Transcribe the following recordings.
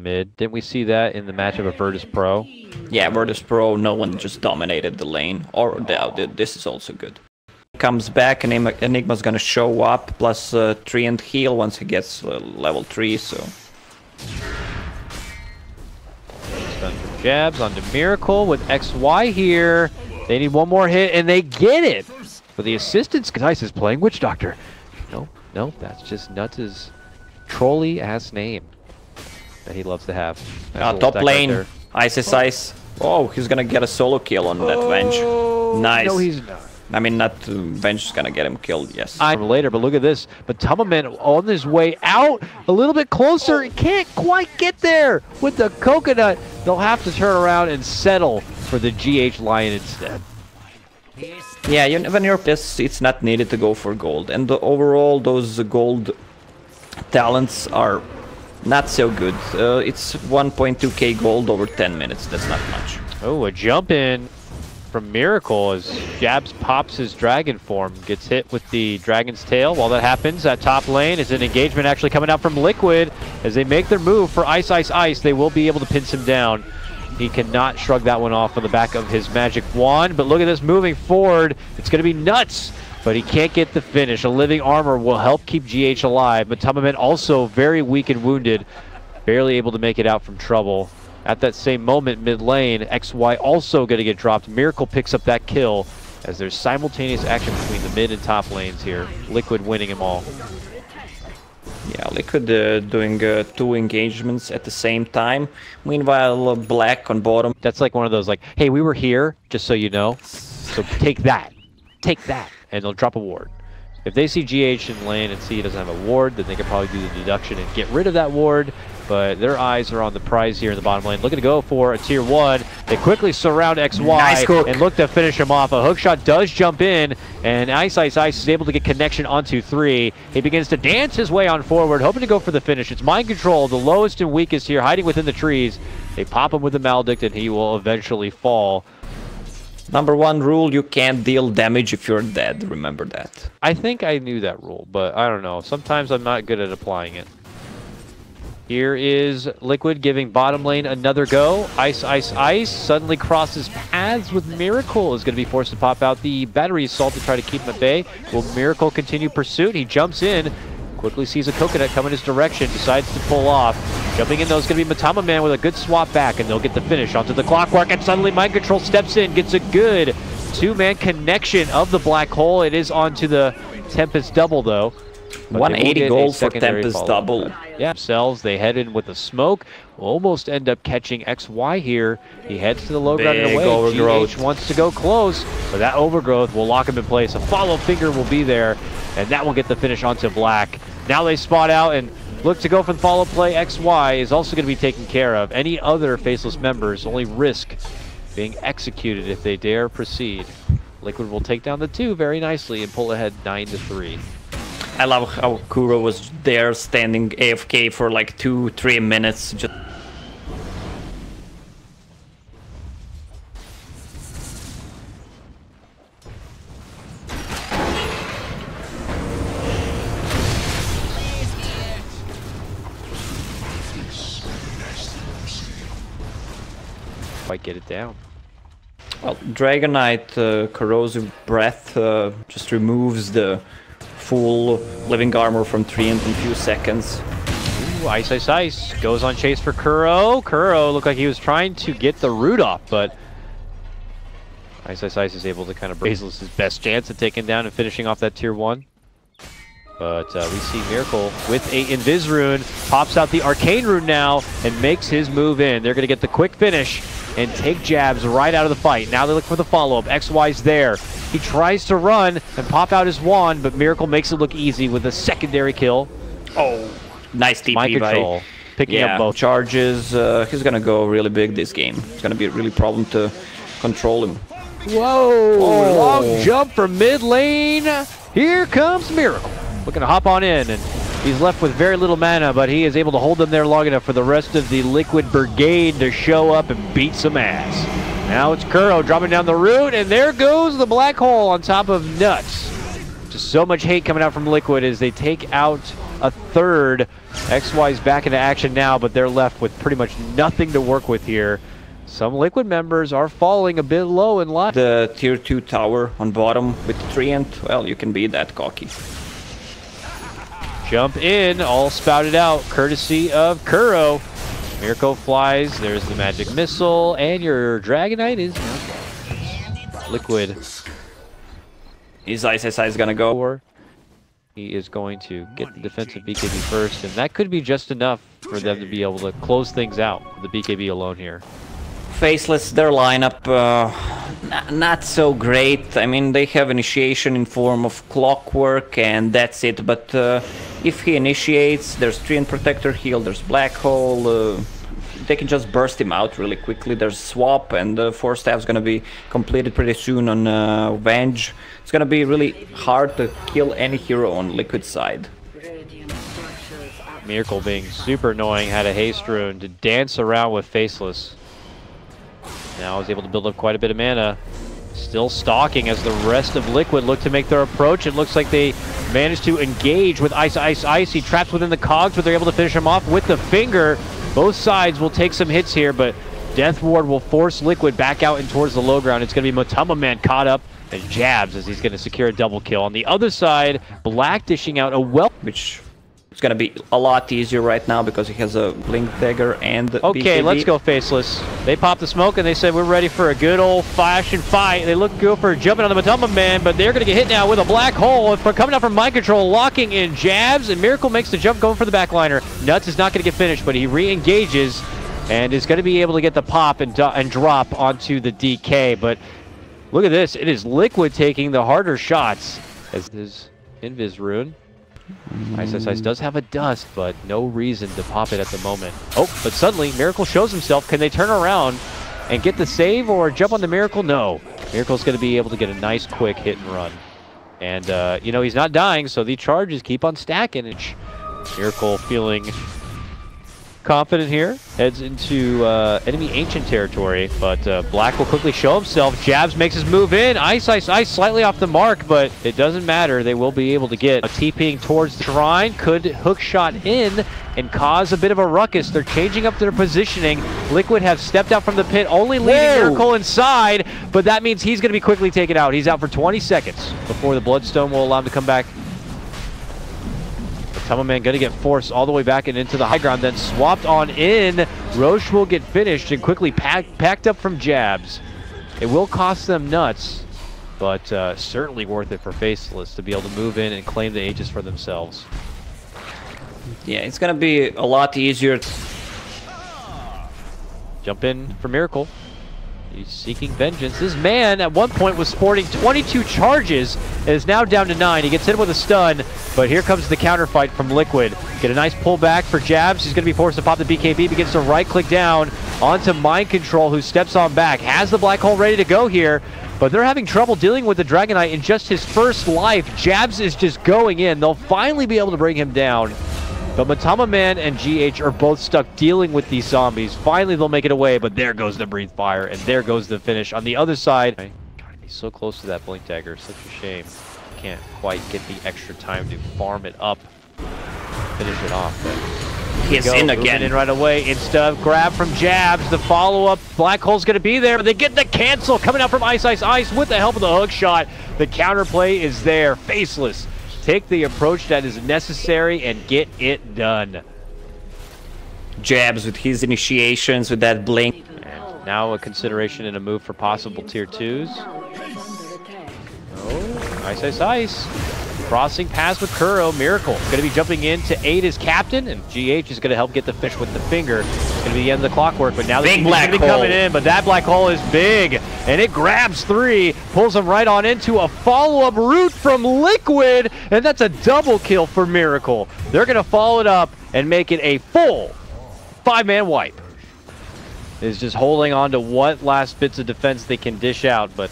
mid. Didn't we see that in the matchup of Virtus Pro? Yeah, Virtus Pro, no one just dominated the lane. Or this is also good. Comes back, and Enigma's gonna show up, plus 3 and heal once he gets level 3, so... Stun from Jabs onto Miracle with XY here. They need one more hit, and they get it! For the assistance, Nice is playing Witch Doctor. No, that's just Nuts' trolly-ass name that he loves to have. Top lane, right Ice is Ice. Oh, he's gonna get a solo kill on that Venge. Nice. No, he's not. I mean, not Venge is gonna get him killed, yes. Later, but look at this. But Tummelman on his way out, a little bit closer. He can't quite get there with the coconut. They'll have to turn around and settle for the GH Lion instead. Yeah, when you're this, it's not needed to go for gold. And overall, those gold talents are not so good. It's 1.2k gold over 10 minutes. That's not much. Oh, a jump in from Miracle as Jabs pops his dragon form, gets hit with the dragon's tail. While that happens, that top lane is an engagement actually coming out from Liquid as they make their move for Ice. They will be able to pinch him down. He cannot shrug that one off on the back of his magic wand, but look at this moving forward. It's going to be Nuts, but he can't get the finish. A living armor will help keep GH alive, but Tummelman also very weak and wounded, barely able to make it out from trouble. At that same moment, mid lane, XY also going to get dropped. Miracle picks up that kill as there's simultaneous action between the mid and top lanes here. Liquid winning them all. Yeah, Liquid doing 2 engagements at the same time. Meanwhile, Black on bottom. That's like one of those like, hey, we were here, just so you know. So take that, and they'll drop a ward. If they see GH in lane and see he doesn't have a ward, then they can probably do the deduction and get rid of that ward. But their eyes are on the prize here in the bottom lane. Looking to go for a tier 1. They quickly surround XY nice and look to finish him off. A hook shot does jump in, and Ice is able to get connection onto 3. He begins to dance his way on forward, hoping to go for the finish. It's Mind Control, the lowest and weakest here, hiding within the trees. They pop him with the Maledict, and he will eventually fall. Number 1 rule, you can't deal damage if you're dead. Remember that. I think I knew that rule, but I don't know. Sometimes I'm not good at applying it. Here is Liquid giving bottom lane another go. Ice suddenly crosses paths with Miracle. Is going to be forced to pop out the battery assault to try to keep him at bay. Will Miracle continue pursuit? He jumps in, quickly sees a coconut come in his direction, decides to pull off. Jumping in though is going to be Matama with a good swap back, and they'll get the finish onto the clockwork, and suddenly Mind Control steps in, gets a good 2-man connection of the black hole. It is onto the Tempest double though. 180 gold for Tempest double. Yeah, themselves, they head in with a smoke. Almost end up catching XY here. He heads to the low ground and away. Overgrowth. GH wants to go close, but that overgrowth will lock him in place. A follow finger will be there, and that will get the finish onto Black. Now they spot out and look to go for the follow play. XY is also going to be taken care of. Any other Faceless members only risk being executed if they dare proceed. Liquid will take down the 2 very nicely and pull ahead 9-3. I love how Kuro was there standing AFK for like 2-3 minutes. Just quite get it down. well, Dragonite Corrosive Breath just removes the full living armor from 3 in a few seconds. Ooh, Ice goes on chase for Kuro. Kuro looked like he was trying to get the root off, but Ice is able to kind of Faceless his best chance at taking down and finishing off that tier 1. But we see Miracle with a Invis rune, pops out the Arcane rune now, and makes his move in. They're going to get the quick finish and take Jabs right out of the fight. Now they look for the follow-up. XY's there. He tries to run and pop out his wand, but Miracle makes it look easy with a secondary kill. Oh, nice TP Mind Control, picking up both charges. He's going to go really big this game. It's going to be a really problem to control him. Whoa! Oh. Long jump from mid lane. Here comes Miracle. Looking to hop on in, and he's left with very little mana, but he is able to hold them there long enough for the rest of the Liquid Brigade to show up and beat some ass. Now it's Kuro dropping down the root, and there goes the black hole on top of Nuts. Just so much hate coming out from Liquid as they take out a third. XY's back into action now, but they're left with pretty much nothing to work with here. Some Liquid members are falling a bit low in life. The tier 2 tower on bottom with Treant, well, you can be that cocky. Jump in, all spouted out, courtesy of Kuro. Miracle flies, there's the magic missile, and your Dragonite is Liquid. His ISSI is gonna go. He is going to get the defensive BKB first, and that could be just enough for them to be able to close things out, the BKB alone here. Faceless, their lineup, not so great. I mean, they have initiation in form of Clockwork, and that's it. But if he initiates, there's Treant Protector Heal, there's Black Hole. They can just burst him out really quickly. There's Swap, and 4 Staff's gonna be completed pretty soon on Venge. It's gonna be really hard to kill any hero on Liquid side. Miracle, being super annoying, had a haste rune to dance around with Faceless. Now is able to build up quite a bit of mana. Still stalking as the rest of Liquid look to make their approach. It looks like they managed to engage with Ice, Ice, Ice. He traps within the cogs, but they're able to finish him off with the finger. Both sides will take some hits here, but Death Ward will force Liquid back out and towards the low ground. It's going to be Matama caught up and jabs as he's going to secure a double kill. On the other side, Black dishing out a which it's gonna be a lot easier right now because he has a Blink Dagger and okay, BKB. Let's go Faceless. They popped the smoke and they said we're ready for a good old-fashioned fight. They look good for jumping on the Matama Man, but they're gonna get hit now with a Black Hole. If we're coming out from mind control, locking in jabs, and Miracle makes the jump going for the backliner. Nuts is not gonna get finished, but he re-engages and is gonna be able to get the pop and drop onto the DK. But look at this, it is Liquid taking the harder shots as this Invis rune. Ice does have a dust, but no reason to pop it at the moment. Oh, but suddenly Miracle shows himself. Can they turn around and get the save or jump on the Miracle? No. Miracle's going to be able to get a nice quick hit and run. And, you know, he's not dying, so the charges keep on stacking. Miracle feeling confident here. Heads into enemy ancient territory, but Black will quickly show himself. Jabs makes his move in. Ice, Ice, Ice slightly off the mark, but it doesn't matter. They will be able to get a TPing towards the shrine. Could hook shot in and cause a bit of a ruckus. They're changing up their positioning. Liquid have stepped out from the pit, only leaving Miracle inside, but that means he's going to be quickly taken out. He's out for 20 seconds before the Bloodstone will allow him to come back. Tamaman gonna get forced all the way back and into the high ground, then swapped on in. Roche will get finished and quickly packed up from jabs. It will cost them nuts, but certainly worth it for Faceless to be able to move in and claim the Aegis for themselves. Yeah, it's gonna be a lot easier. Jump in for Miracle. He's seeking vengeance. This man at one point was sporting 22 charges and is now down to 9. He gets hit with a stun, but here comes the counter fight from Liquid. Get a nice pullback for jabs. He's going to be forced to pop the BKB, begins to right-click down onto Mind Control, who steps on back. Has the Black Hole ready to go here, but they're having trouble dealing with the Dragonite in just his first life. Jabs is just going in. They'll finally be able to bring him down. But Matama Man and GH are both stuck dealing with these zombies. Finally, they'll make it away, but there goes the Breathe Fire, and there goes the finish. On the other side, God, he's so close to that Blink Dagger. Such a shame. Can't quite get the extra time to farm it up, finish it off. He's in again. In right away. Insta grab from jabs. The follow-up. Black Hole's going to be there, but they get the cancel coming out from Ice, Ice, Ice with the help of the hook shot. The counterplay is there. Faceless. Take the approach that is necessary and get it done. Jabs with his initiations, with that blink. And now a consideration and a move for possible tier 2s. Oh, Ice, Ice, Ice. Crossing paths with Kuro. Miracle going to be jumping in to aid his captain, and GH is going to help get the fish with the finger. It's going to be the end of the clockwork, but now big Black Hole coming in, but that Black Hole is big, and it grabs 3, pulls him right on into a follow-up route from Liquid, and that's a double kill for Miracle. They're going to follow it up and make it a full 5-man wipe. Is just holding on to what last bits of defense they can dish out, but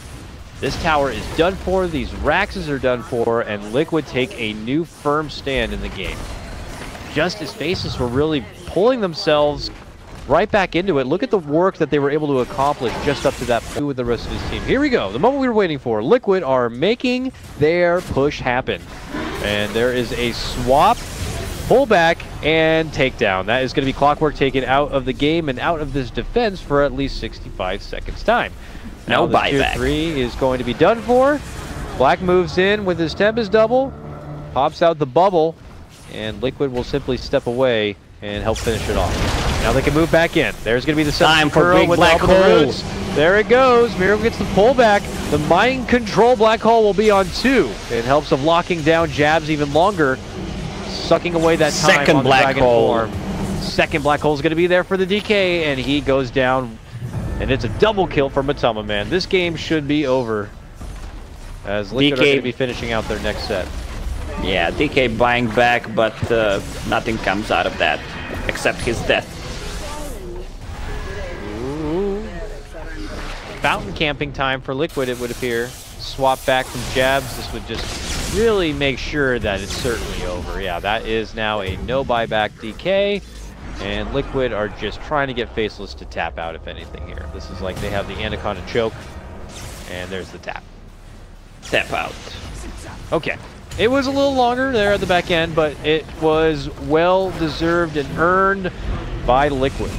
this tower is done for, these Raxes are done for, and Liquid take a new firm stand in the game. Just as Faceless were really pulling themselves right back into it. Look at the work that they were able to accomplish just up to that point with the rest of his team. Here we go, the moment we were waiting for. Liquid are making their push happen. And there is a swap pullback and takedown. That is going to be Clockwork taken out of the game and out of this defense for at least 65 seconds time. No now buyback. Tier 3 is going to be done for. Black moves in with his Tempest double, pops out the bubble, and Liquid will simply step away and help finish it off. Now they can move back in. There's going to be the time for big black hole. There it goes. Miracle gets the pullback. The mind control black hole will be on 2. It helps of locking down Jabs even longer, sucking away that time Second on the black dragon hole. form. Second black hole is going to be there for the DK, and he goes down. And it's a double kill for Matama, man. This game should be over, as Liquid are going to be finishing out their next set. Yeah, DK buying back, but nothing comes out of that except his death. Ooh. Fountain camping time for Liquid, it would appear. Swap back from Jabs. This would just really make sure that it's certainly over. Yeah, that is now a no buyback DK. And Liquid are just trying to get Faceless to tap out, if anything, here. This is like they have the Anaconda choke, and there's the tap. Tap out. Okay. It was a little longer there at the back end, but it was well-deserved and earned by Liquid.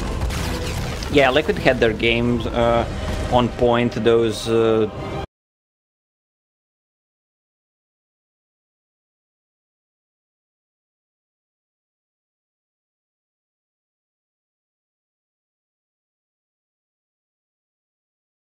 Yeah, Liquid had their games on point. Those